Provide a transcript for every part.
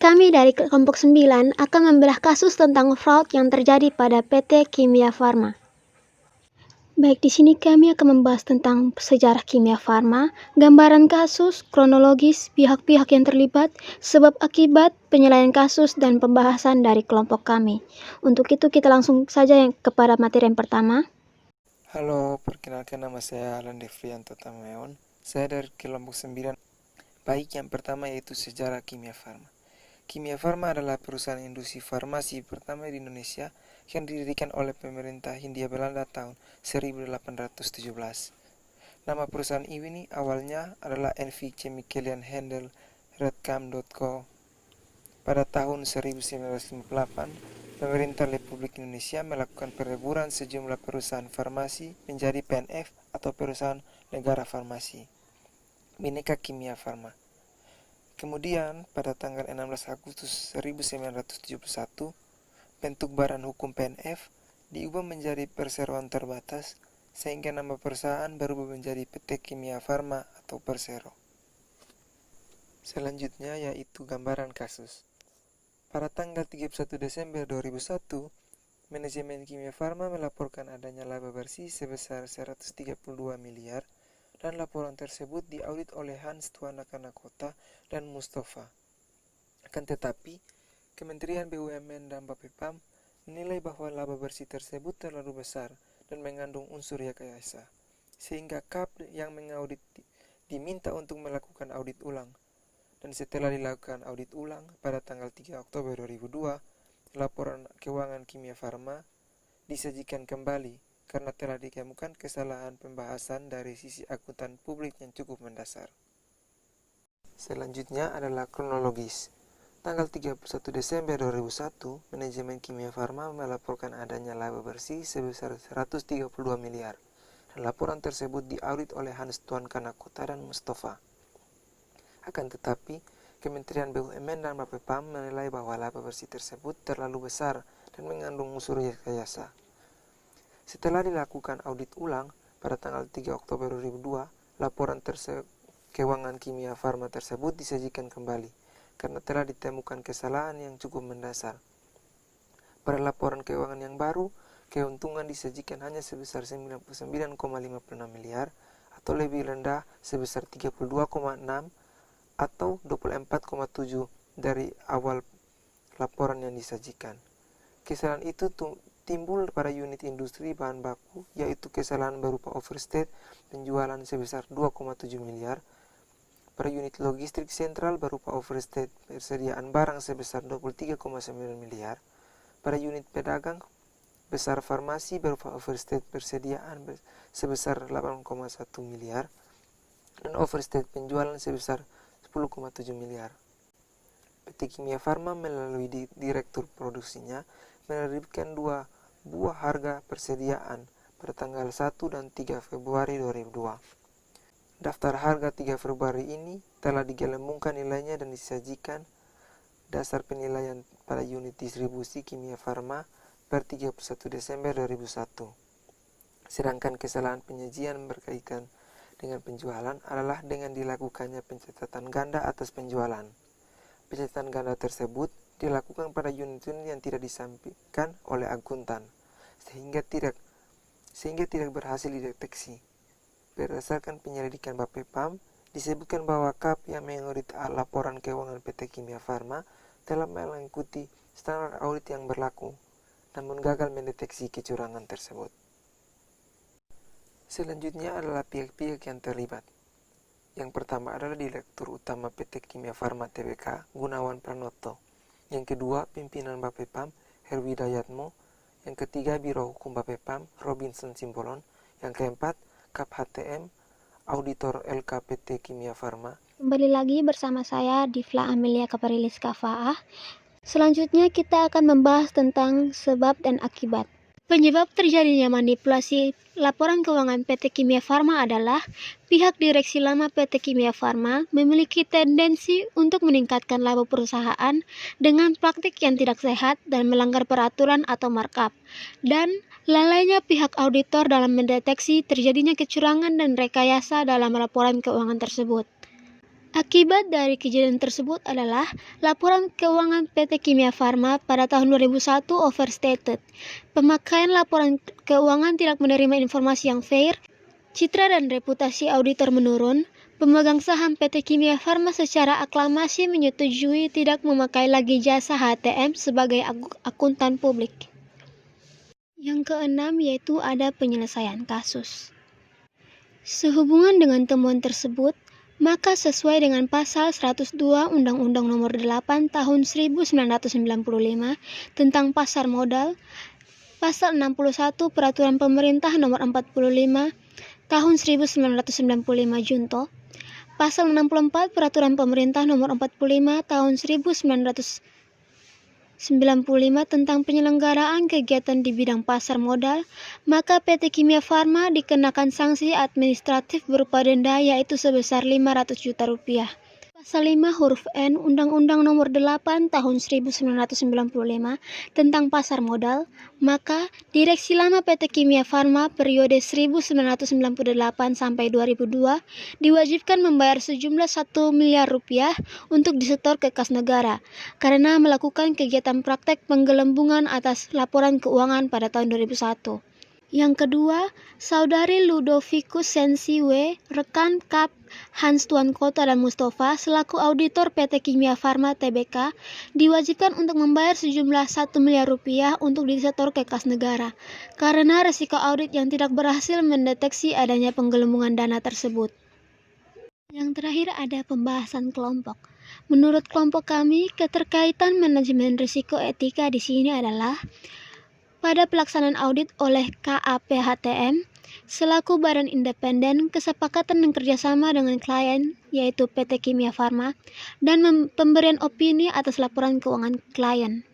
Kami dari kelompok 9 akan membedah kasus tentang fraud yang terjadi pada PT Kimia Farma. Baik, di sini kami akan membahas tentang sejarah Kimia Farma, gambaran kasus, kronologis, pihak-pihak yang terlibat, sebab akibat, penilaian kasus, dan pembahasan dari kelompok kami. Untuk itu kita langsung saja kepada materi yang pertama. Halo, perkenalkan nama saya Alan Devrianto Tamaeon. Saya dari kelompok 9. Baik, yang pertama yaitu sejarah Kimia Farma. Kimia Farma adalah perusahaan industri farmasi pertama di Indonesia yang didirikan oleh pemerintah Hindia Belanda tahun 1817. Nama perusahaan ini awalnya adalah NV Chemicalian Handel Redcam.co. Pada tahun 1958, pemerintah Republik Indonesia melakukan peleburan sejumlah perusahaan farmasi menjadi PNF atau Perusahaan Negara Farmasi, Bhinneka Kimia Farma. Kemudian, pada tanggal 16 Agustus 1971, bentuk badan hukum PNF diubah menjadi perseroan terbatas, sehingga nama perusahaan berubah menjadi PT Kimia Farma atau Persero. Selanjutnya yaitu gambaran kasus. Pada tanggal 31 Desember 2001, manajemen Kimia Farma melaporkan adanya laba bersih sebesar 132 miliar dan laporan tersebut diaudit oleh Hans Tuana Kanakota dan Mustafa. Akan tetapi, Kementerian BUMN dan Bapepam menilai bahwa laba bersih tersebut terlalu besar dan mengandung unsur rekayasa, sehingga KAP yang mengaudit diminta untuk melakukan audit ulang. Dan setelah dilakukan audit ulang pada tanggal 3 Oktober 2002, laporan keuangan Kimia Farma disajikan kembali karena telah ditemukan kesalahan pembahasan dari sisi akuntan publik yang cukup mendasar. Selanjutnya adalah kronologis. Tanggal 31 Desember 2001, manajemen Kimia Farma melaporkan adanya laba bersih sebesar 132 miliar. Dan laporan tersebut diaudit oleh Hans Tuan Kanakota dan Mustafa. Akan tetapi, Kementerian BUMN dan Bapepam menilai bahwa laba bersih tersebut terlalu besar dan mengandung unsur rekayasa. Setelah dilakukan audit ulang pada tanggal 3 Oktober 2002, laporan keuangan Kimia Farma tersebut disajikan kembali karena telah ditemukan kesalahan yang cukup mendasar. Pada laporan keuangan yang baru, keuntungan disajikan hanya sebesar 99,56 miliar atau lebih rendah sebesar 32,6 atau 24,7 dari awal laporan yang disajikan. Kesalahan itu timbul pada unit industri bahan baku, yaitu kesalahan berupa overstate penjualan sebesar 2,7 miliar, pada unit logistik sentral berupa overstate persediaan barang sebesar 23,9 miliar, pada unit pedagang besar farmasi berupa overstate persediaan sebesar 8,1 miliar, dan overstate penjualan sebesar 10,7 miliar. PT Kimia Farma melalui direktur produksinya menerbitkan 2 buah harga persediaan pada tanggal 1 dan 3 Februari 2002. Daftar harga 3 Februari ini telah digelembungkan nilainya dan disajikan dasar penilaian pada unit distribusi Kimia Farma per 31 Desember 2001. Sedangkan kesalahan penyajian berkaitan dengan penjualan adalah dengan dilakukannya pencatatan ganda atas penjualan. Pencatatan ganda tersebut dilakukan pada unit-unit yang tidak disampaikan oleh akuntan, sehingga tidak berhasil dideteksi. Berdasarkan penyelidikan Bapepam, disebutkan bahwa KAP yang mengaudit laporan keuangan PT Kimia Farma telah mengikuti standar audit yang berlaku, namun gagal mendeteksi kecurangan tersebut. Selanjutnya adalah pihak-pihak yang terlibat. Yang pertama adalah Direktur Utama PT Kimia Farma Tbk, Gunawan Pranoto. Yang kedua, Pimpinan Bapepam, Herwi Dayatmo. Yang ketiga, Biro Hukum Bapepam, Robinson Simbolon. Yang keempat, Kap HTM, Auditor LK PT Kimia Farma. Kembali lagi bersama saya, Difla Amelia Kaparilis Kafaah. Selanjutnya kita akan membahas tentang sebab dan akibat. Penyebab terjadinya manipulasi laporan keuangan PT Kimia Farma adalah pihak direksi lama PT Kimia Farma memiliki tendensi untuk meningkatkan laba perusahaan dengan praktik yang tidak sehat dan melanggar peraturan atau markup, dan lalainya pihak auditor dalam mendeteksi terjadinya kecurangan dan rekayasa dalam laporan keuangan tersebut. Akibat dari kejadian tersebut adalah laporan keuangan PT Kimia Farma pada tahun 2001 overstated. Pemakaian laporan keuangan tidak menerima informasi yang fair, citra dan reputasi auditor menurun, pemegang saham PT Kimia Farma secara aklamasi menyetujui tidak memakai lagi jasa HTM sebagai akuntan publik. Yang keenam yaitu ada penyelesaian kasus. Sehubungan dengan temuan tersebut, maka sesuai dengan pasal 102 Undang-Undang Nomor 8 Tahun 1995 tentang pasar modal, pasal 61 Peraturan Pemerintah Nomor 45 Tahun 1995 Junto, pasal 64 Peraturan Pemerintah Nomor 45 Tahun 1995 tentang penyelenggaraan kegiatan di bidang pasar modal, maka PT Kimia Farma dikenakan sanksi administratif berupa denda yaitu sebesar Rp500 juta. Pasal 5 huruf N Undang-Undang Nomor 8 Tahun 1995 tentang pasar modal, maka Direksi Lama PT Kimia Farma periode 1998 sampai 2002 diwajibkan membayar sejumlah Rp1 miliar untuk disetor ke kas negara karena melakukan kegiatan praktek penggelembungan atas laporan keuangan pada tahun 2001. Yang kedua, Saudari Ludovicus Sensi W, rekan Kap Hans Tuan Kota dan Mustafa selaku auditor PT Kimia Farma Tbk diwajibkan untuk membayar sejumlah Rp1 miliar untuk disetor ke kas negara karena risiko audit yang tidak berhasil mendeteksi adanya penggelembungan dana tersebut. Yang terakhir ada pembahasan kelompok. Menurut kelompok kami, keterkaitan manajemen risiko etika di sini adalah pada pelaksanaan audit oleh KAPHTM selaku badan independen, kesepakatan dan kerjasama dengan klien yaitu PT Kimia Farma dan pemberian opini atas laporan keuangan klien.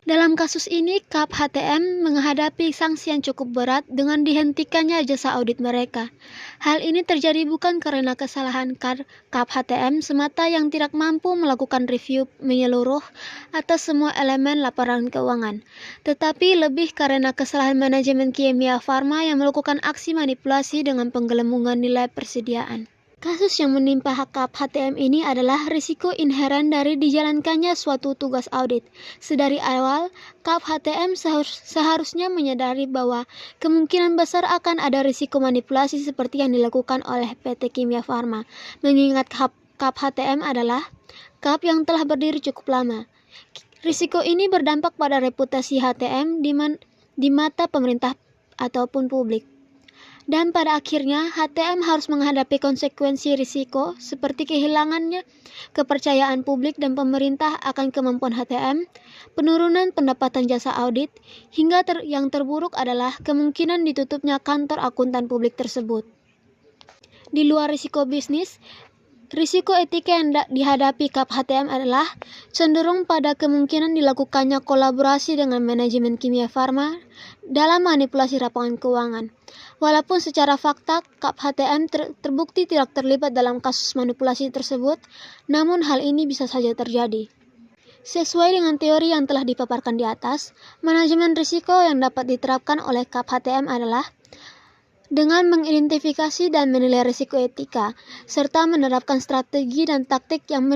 Dalam kasus ini, KAPHTM menghadapi sanksi yang cukup berat dengan dihentikannya jasa audit mereka. Hal ini terjadi bukan karena kesalahan KAPHTM semata yang tidak mampu melakukan review menyeluruh atas semua elemen laporan keuangan, tetapi lebih karena kesalahan manajemen Kimia Farma yang melakukan aksi manipulasi dengan penggelembungan nilai persediaan. Kasus yang menimpa KAPHTM ini adalah risiko inheren dari dijalankannya suatu tugas audit. Sedari awal, KAPHTM seharusnya menyadari bahwa kemungkinan besar akan ada risiko manipulasi seperti yang dilakukan oleh PT Kimia Farma. Mengingat KAPHTM adalah KAP yang telah berdiri cukup lama. Risiko ini berdampak pada reputasi HTM di mata pemerintah ataupun publik. Dan pada akhirnya, HTM harus menghadapi konsekuensi risiko seperti kehilangannya kepercayaan publik dan pemerintah akan kemampuan HTM, penurunan pendapatan jasa audit, hingga yang terburuk adalah kemungkinan ditutupnya kantor akuntan publik tersebut. Di luar risiko bisnis, risiko etika yang dihadapi KAPHTM adalah cenderung pada kemungkinan dilakukannya kolaborasi dengan manajemen Kimia Farma dalam manipulasi laporan keuangan. Walaupun secara fakta KAPHTM terbukti tidak terlibat dalam kasus manipulasi tersebut, namun hal ini bisa saja terjadi. Sesuai dengan teori yang telah dipaparkan di atas, manajemen risiko yang dapat diterapkan oleh KAPHTM adalah dengan mengidentifikasi dan menilai risiko etika, serta menerapkan strategi dan taktik yang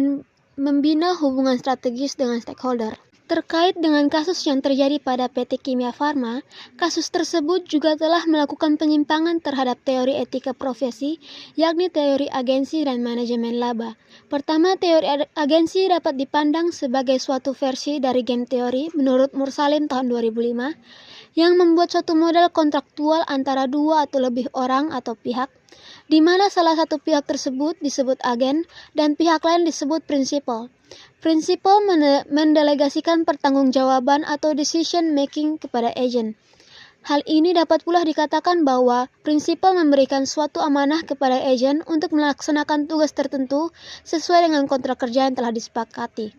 membina hubungan strategis dengan stakeholder. Terkait dengan kasus yang terjadi pada PT Kimia Farma, kasus tersebut juga telah melakukan penyimpangan terhadap teori etika profesi, yakni teori agensi dan manajemen laba. Pertama, teori agensi dapat dipandang sebagai suatu versi dari game teori menurut Mursalim tahun 2005, yang membuat suatu model kontraktual antara dua atau lebih orang atau pihak, di mana salah satu pihak tersebut disebut agen dan pihak lain disebut prinsipal. Prinsipal mendelegasikan pertanggungjawaban atau decision making kepada agen. Hal ini dapat pula dikatakan bahwa prinsipal memberikan suatu amanah kepada agen untuk melaksanakan tugas tertentu sesuai dengan kontrak kerja yang telah disepakati.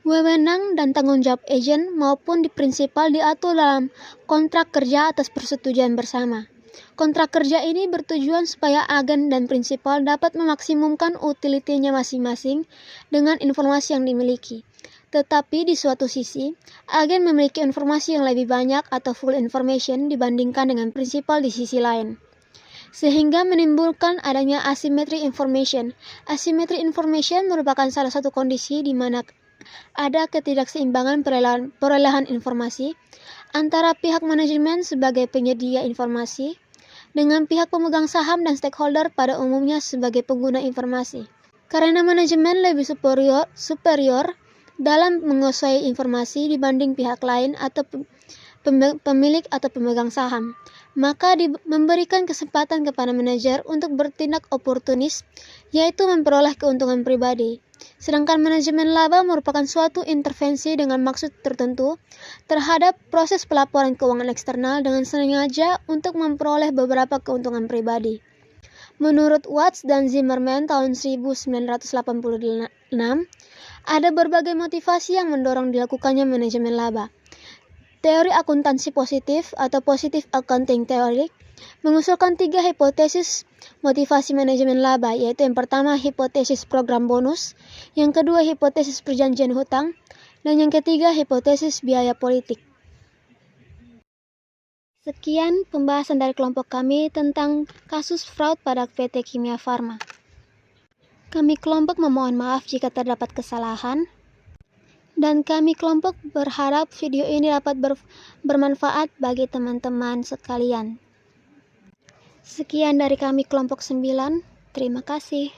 Wewenang dan tanggung jawab agen maupun di prinsipal diatur dalam kontrak kerja atas persetujuan bersama. Kontrak kerja ini bertujuan supaya agen dan prinsipal dapat memaksimumkan utility-nya masing-masing dengan informasi yang dimiliki. Tetapi di suatu sisi, agen memiliki informasi yang lebih banyak atau full information dibandingkan dengan prinsipal di sisi lain. sehingga menimbulkan adanya asymmetry information. Asymmetry information merupakan salah satu kondisi di mana ada ketidakseimbangan perolehan informasi antara pihak manajemen sebagai penyedia informasi dengan pihak pemegang saham dan stakeholder pada umumnya sebagai pengguna informasi. Karena manajemen lebih superior dalam menguasai informasi dibanding pihak lain atau pemilik atau pemegang saham, maka memberikan kesempatan kepada manajer untuk bertindak oportunis, yaitu memperoleh keuntungan pribadi. Sedangkan manajemen laba merupakan suatu intervensi dengan maksud tertentu terhadap proses pelaporan keuangan eksternal dengan sengaja untuk memperoleh beberapa keuntungan pribadi. Menurut Watts dan Zimmerman tahun 1986, ada berbagai motivasi yang mendorong dilakukannya manajemen laba. Teori akuntansi positif atau positive accounting theory mengusulkan 3 hipotesis motivasi manajemen laba, yaitu yang pertama hipotesis program bonus, yang kedua hipotesis perjanjian hutang, dan yang ketiga hipotesis biaya politik. Sekian pembahasan dari kelompok kami tentang kasus fraud pada PT Kimia Farma. Kami kelompok memohon maaf jika terdapat kesalahan. Dan kami kelompok berharap video ini dapat bermanfaat bagi teman-teman sekalian. Sekian dari kami kelompok 9. Terima kasih.